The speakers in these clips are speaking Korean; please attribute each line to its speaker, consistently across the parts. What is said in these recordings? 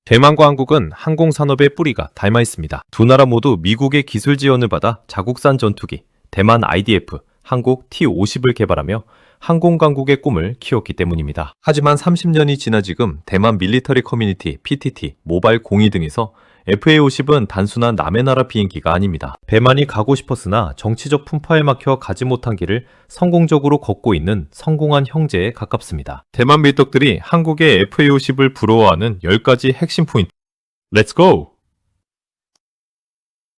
Speaker 1: 대만과 한국은 항공산업의 뿌리가 닮아 있습니다. 두 나라 모두 미국의 기술 지원을 받아 자국산 전투기, 대만 IDF, 한국 T-50을 개발하며 항공 강국의 꿈을 키웠기 때문입니다. 하지만 30년이 지나 지금 대만 밀리터리 커뮤니티, PTT, 모바일 공의 등에서 FA-50은 단순한 남의 나라 비행기가 아닙니다. 대만이 가고 싶었으나 정치적 풍파에 막혀 가지 못한 길을 성공적으로 걷고 있는 성공한 형제에 가깝습니다. 대만 밀떡들이 한국의 FA-50을 부러워하는 10가지 핵심 포인트. 렛츠 고!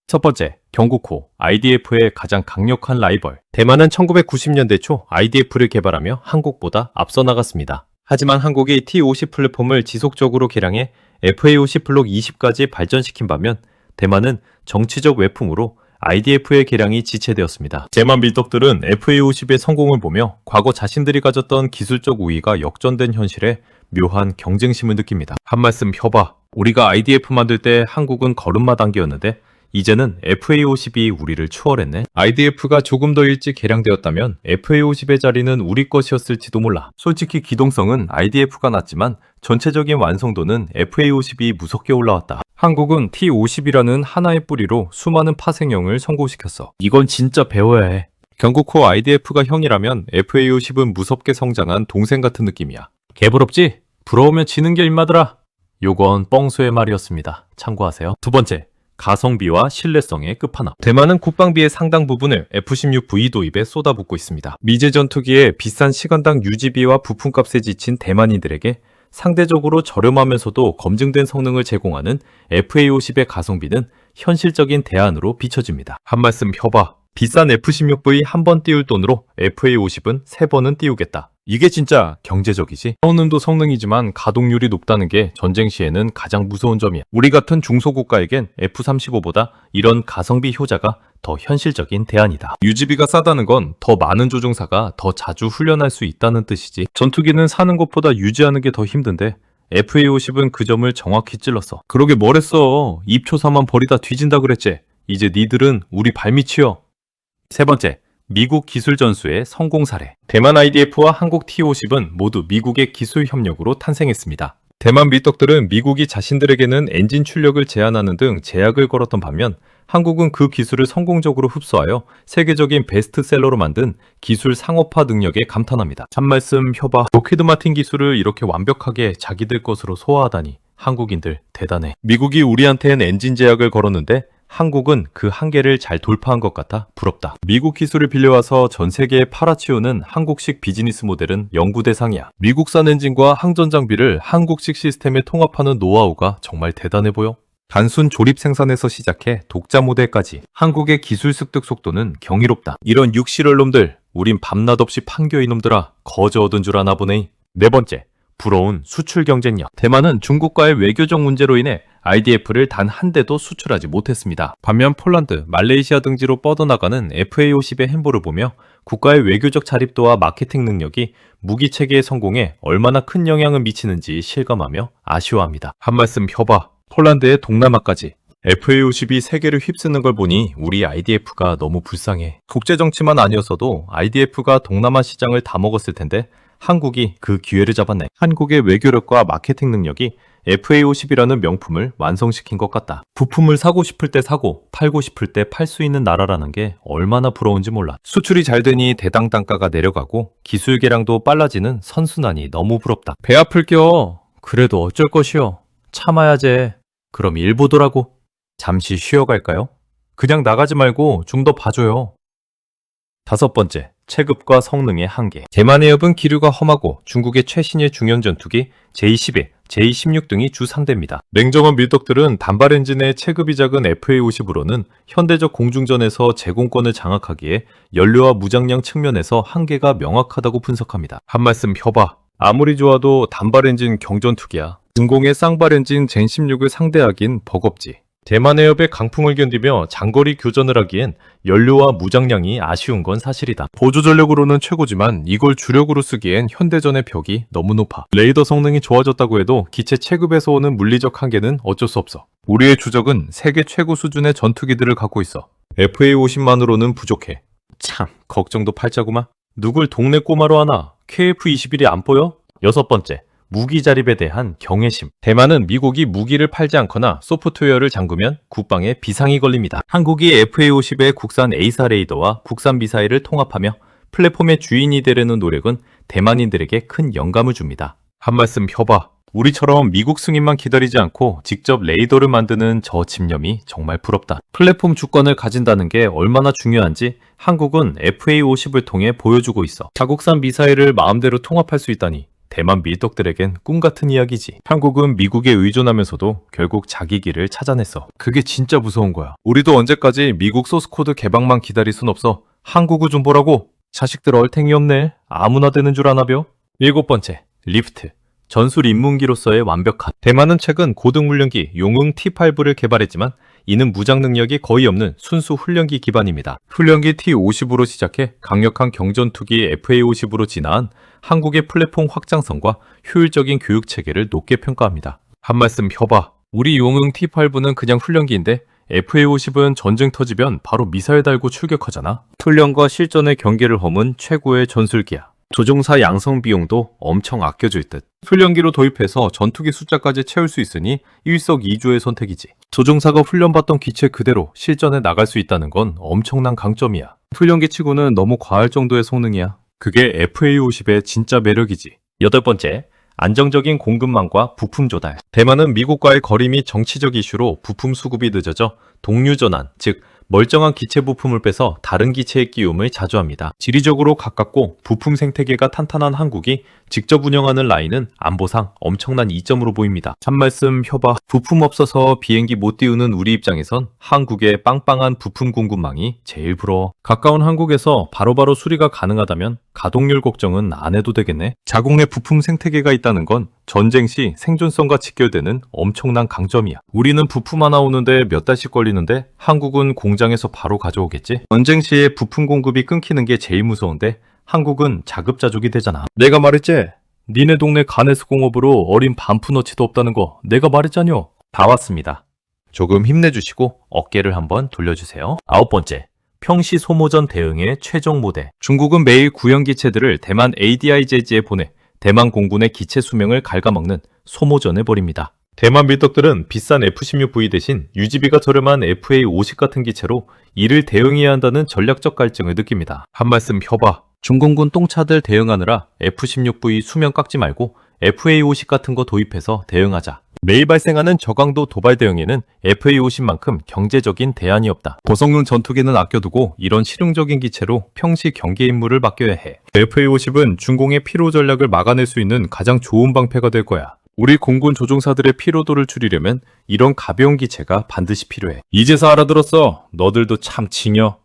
Speaker 1: 첫 번째, 경국호, IDF의 가장 강력한 라이벌. 대만은 1990년대 초 IDF를 개발하며 한국보다 앞서 나갔습니다. 하지만 한국이 T-50 플랫폼을 지속적으로 개량해 FA-50 블록 20까지 발전시킨 반면 대만은 정치적 외풍으로 IDF의 개량이 지체되었습니다. 대만 밀떡들은 FA-50의 성공을 보며 과거 자신들이 가졌던 기술적 우위가 역전된 현실에 묘한 경쟁심을 느낍니다. 한 말씀 혀봐. 우리가 IDF 만들 때 한국은 걸음마당기였는데 이제는 FA-50이 우리를 추월했네. IDF가 조금 더 일찍 개량되었다면 FA-50의 자리는 우리 것이었을지도 몰라. 솔직히 기동성은 IDF가 낮지만 전체적인 완성도는 FA-50이 무섭게 올라왔다. 한국은 T-50이라는 하나의 뿌리로 수많은 파생형을 성공시켰어. 이건 진짜 배워야 해. 경국호 IDF가 형이라면 FA-50은 무섭게 성장한 동생 같은 느낌이야. 개부럽지? 부러우면 지는 게 임마들아. 요건 뻥수의 말이었습니다. 참고하세요. 두 번째, 가성비와 신뢰성의 끝판왕. 대만은 국방비의 상당 부분을 F-16V 도입에 쏟아붓고 있습니다. 미제 전투기의 비싼 시간당 유지비와 부품값에 지친 대만인들에게 상대적으로 저렴하면서도 검증된 성능을 제공하는 FA-50의 가성비는 현실적인 대안으로 비춰집니다. 한 말씀 혀봐. 비싼 F-16V 한 번 띄울 돈으로 FA-50은 3번은 띄우겠다. 이게 진짜 경제적이지? 성능도 성능이지만 가동률이 높다는 게 전쟁 시에는 가장 무서운 점이야. 우리 같은 중소국가에겐 F-35보다 이런 가성비 효자가 더 현실적인 대안이다. 유지비가 싸다는 건 더 많은 조종사가 더 자주 훈련할 수 있다는 뜻이지. 전투기는 사는 것보다 유지하는 게 더 힘든데 FA-50은 그 점을 정확히 찔렀어. 그러게 뭘 했어. 입초사만 버리다 뒤진다 그랬지. 이제 니들은 우리 발밑이여. 세 번째, 미국 기술 전수의 성공 사례. 대만 IDF와 한국 T-50은 모두 미국의 기술 협력으로 탄생했습니다. 대만 밀떡들은 미국이 자신들에게는 엔진 출력을 제한하는 등 제약을 걸었던 반면 한국은 그 기술을 성공적으로 흡수하여 세계적인 베스트셀러로 만든 기술 상업화 능력에 감탄합니다. 한 말씀 혀봐. 록히드 마틴 기술을 이렇게 완벽하게 자기들 것으로 소화하다니 한국인들 대단해. 미국이 우리한테는 엔진 제약을 걸었는데 한국은 그 한계를 잘 돌파한 것 같아 부럽다. 미국 기술을 빌려와서 전 세계에 팔아치우는 한국식 비즈니스 모델은 연구 대상이야. 미국산 엔진과 항전 장비를 한국식 시스템에 통합하는 노하우가 정말 대단해 보여. 단순 조립 생산에서 시작해 독자 모델까지 한국의 기술 습득 속도는 경이롭다. 이런 육실얼 놈들, 우린 밤낮 없이 판교 이놈들아 거저 얻은 줄 아나 보네. 네 번째, 부러운 수출 경쟁력. 대만은 중국과의 외교적 문제로 인해 IDF를 단 한 대도 수출하지 못했습니다. 반면 폴란드, 말레이시아 등지로 뻗어나가는 FA-50의 행보를 보며 국가의 외교적 자립도와 마케팅 능력이 무기 체계의 성공에 얼마나 큰 영향을 미치는지 실감하며 아쉬워합니다. 한 말씀 혀봐. 폴란드의 동남아까지. FA-50이 세계를 휩쓰는 걸 보니 우리 IDF가 너무 불쌍해. 국제정치만 아니었어도 IDF가 동남아 시장을 다 먹었을 텐데 한국이 그 기회를 잡았네. 한국의 외교력과 마케팅 능력이 FA-50이라는 명품을 완성시킨 것 같다. 부품을 사고 싶을 때 사고 팔고 싶을 때 팔 수 있는 나라라는 게 얼마나 부러운지 몰라. 수출이 잘 되니 대당 단가가 내려가고 기술 개량도 빨라지는 선순환이 너무 부럽다. 배 아플 겨. 그래도 어쩔 것이여. 참아야지. 그럼 일 보더라고. 잠시 쉬어갈까요? 그냥 나가지 말고 좀 더 봐줘요. 다섯 번째, 체급과 성능의 한계. 대만 해협은 기류가 험하고 중국의 최신의 중형 전투기 J-11, J-16 등이 주 상대입니다. 냉정한 밀떡들은 단발 엔진의 체급이 작은 FA-50으로는 현대적 공중전에서 제공권을 장악하기에 연료와 무장량 측면에서 한계가 명확하다고 분석합니다. 한 말씀 혀봐. 아무리 좋아도 단발 엔진 경전투기야. 중공의 쌍발 엔진 젠16을 상대하긴 버겁지. 대만 해협의 강풍을 견디며 장거리 교전을 하기엔 연료와 무장량이 아쉬운 건 사실이다. 보조 전력으로는 최고지만 이걸 주력으로 쓰기엔 현대전의 벽이 너무 높아. 레이더 성능이 좋아졌다고 해도 기체 체급에서 오는 물리적 한계는 어쩔 수 없어. 우리의 주적은 세계 최고 수준의 전투기들을 갖고 있어. FA-50만으로는 부족해. 참, 걱정도 팔자구만. 누굴 동네 꼬마로 하나? KF-21이 안 보여? 여섯 번째, 무기 자립에 대한 경외심. 대만은 미국이 무기를 팔지 않거나 소프트웨어를 잠그면 국방에 비상이 걸립니다. 한국이 FA-50의 국산 A사 레이더와 국산 미사일을 통합하며 플랫폼의 주인이 되려는 노력은 대만인들에게 큰 영감을 줍니다. 한 말씀 펴봐. 우리처럼 미국 승인만 기다리지 않고 직접 레이더를 만드는 저 집념이 정말 부럽다. 플랫폼 주권을 가진다는 게 얼마나 중요한지 한국은 FA-50을 통해 보여주고 있어. 자국산 미사일을 마음대로 통합할 수 있다니 대만 밀떡들에겐 꿈같은 이야기지. 한국은 미국에 의존하면서도 결국 자기 길을 찾아냈어. 그게 진짜 무서운 거야. 우리도 언제까지 미국 소스코드 개방만 기다릴 순 없어. 한국을 좀 보라고. 자식들 얼탱이 없네. 아무나 되는 줄 아나벼? 7번째, 리프트. 전술 입문기로서의 완벽한. 대만은 최근 고등훈련기 용흥 T-8V를 개발했지만 이는 무장 능력이 거의 없는 순수 훈련기 기반입니다. 훈련기 T-50으로 시작해 강력한 경전투기 FA-50으로 진화한 한국의 플랫폼 확장성과 효율적인 교육 체계를 높게 평가합니다. 한 말씀 펴봐. 우리 용흥 T-8V는 그냥 훈련기인데 FA-50은 전쟁 터지면 바로 미사일 달고 출격하잖아. 훈련과 실전의 경계를 허문 최고의 전술기야. 조종사 양성 비용도 엄청 아껴줄 듯. 훈련기로 도입해서 전투기 숫자까지 채울 수 있으니 일석이조의 선택이지. 조종사가 훈련받던 기체 그대로 실전에 나갈 수 있다는 건 엄청난 강점이야. 훈련기 치고는 너무 과할 정도의 성능이야. 그게 FA-50의 진짜 매력이지. 8번째, 안정적인 공급망과 부품 조달. 대만은 미국과의 거리 및 정치적 이슈로 부품 수급이 늦어져 동류 전환, 즉 멀쩡한 기체 부품을 빼서 다른 기체에 끼움을 자주 합니다. 지리적으로 가깝고 부품 생태계가 탄탄한 한국이 직접 운영하는 라인은 안보상 엄청난 이점으로 보입니다. 한 말씀 펴봐. 부품 없어서 비행기 못 띄우는 우리 입장에선 한국의 빵빵한 부품 공급망이 제일 부러워. 가까운 한국에서 바로바로 수리가 가능하다면 가동률 걱정은 안 해도 되겠네. 자국 내 부품 생태계가 있다는 건 전쟁 시 생존성과 직결되는 엄청난 강점이야. 우리는 부품 하나 오는데 몇 달씩 걸리는데 한국은 공장에서 바로 가져오겠지? 전쟁 시에 부품 공급이 끊기는 게 제일 무서운데 한국은 자급자족이 되잖아. 내가 말했지? 니네 동네 가네스 공업으로 어린 반푼어치도 없다는 거 내가 말했잖여. 다 왔습니다. 조금 힘내주시고 어깨를 한번 돌려주세요. 9번째. 평시 소모전 대응의 최종 모델. 중국은 매일 구형 기체들을 대만 ADIZ에 보내 대만 공군의 기체 수명을 갉아먹는 소모전을 벌입니다. 대만 밀떡들은 비싼 F-16V 대신 유지비가 저렴한 FA-50 같은 기체로 이를 대응해야 한다는 전략적 갈증을 느낍니다. 한 말씀 펴봐. 중공군 똥차들 대응하느라 F-16V 수명 깎지 말고 FA-50 같은 거 도입해서 대응하자. 매일 발생하는 저강도 도발 대응에는 FA-50만큼 경제적인 대안이 없다. 고성능 전투기는 아껴두고 이런 실용적인 기체로 평시 경계 임무를 맡겨야 해. FA-50은 중공의 피로 전략을 막아낼 수 있는 가장 좋은 방패가 될 거야. 우리 공군 조종사들의 피로도를 줄이려면 이런 가벼운 기체가 반드시 필요해. 이제서 알아들었어. 너들도 참 징여.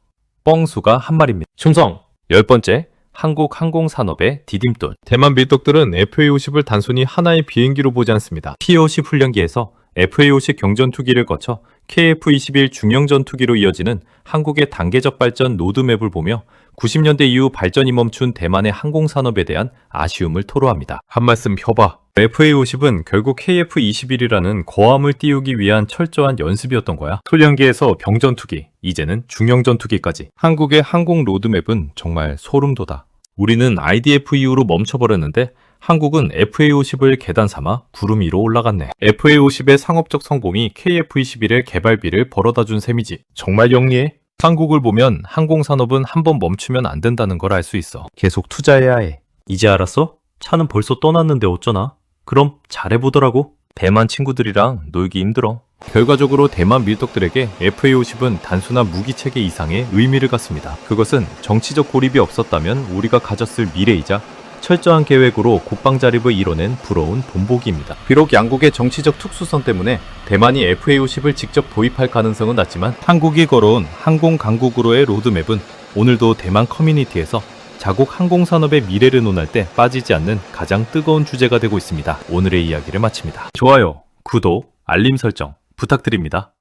Speaker 1: 뻥수가 한 말입니다. 충성! 10번째. 한국 항공산업의 디딤돌. 대만 밀떡들은 FA-50을 단순히 하나의 비행기로 보지 않습니다. T-50 훈련기에서 FA-50 경전투기를 거쳐 KF-21 중형전투기로 이어지는 한국의 단계적 발전 로드맵을 보며 90년대 이후 발전이 멈춘 대만의 항공산업에 대한 아쉬움을 토로합니다. 한 말씀 펴봐. FA-50은 결국 KF-21이라는 고함을 띄우기 위한 철저한 연습이었던 거야. 훈련기에서 병전투기, 이제는 중형전투기까지. 한국의 항공 로드맵은 정말 소름 돋아. 우리는 IDF 이후로 멈춰버렸는데 한국은 FA-50을 계단 삼아 구름 위로 올라갔네. FA-50의 상업적 성공이 KF-21의 개발비를 벌어다준 셈이지. 정말 영리해. 한국을 보면 항공산업은 한번 멈추면 안 된다는 걸 알 수 있어. 계속 투자해야 해. 이제 알았어? 차는 벌써 떠났는데 어쩌나? 그럼 잘해보더라고. 대만 친구들이랑 놀기 힘들어. 결과적으로 대만 밀떡들에게 FA-50은 단순한 무기체계 이상의 의미를 갖습니다. 그것은 정치적 고립이 없었다면 우리가 가졌을 미래이자 철저한 계획으로 국방 자립을 이뤄낸 부러운 본보기입니다. 비록 양국의 정치적 특수성 때문에 대만이 FA-50을 직접 도입할 가능성은 낮지만 한국이 걸어온 항공 강국으로의 로드맵은 오늘도 대만 커뮤니티에서 자국 항공산업의 미래를 논할 때 빠지지 않는 가장 뜨거운 주제가 되고 있습니다. 오늘의 이야기를 마칩니다. 좋아요, 구독, 알림 설정 부탁드립니다.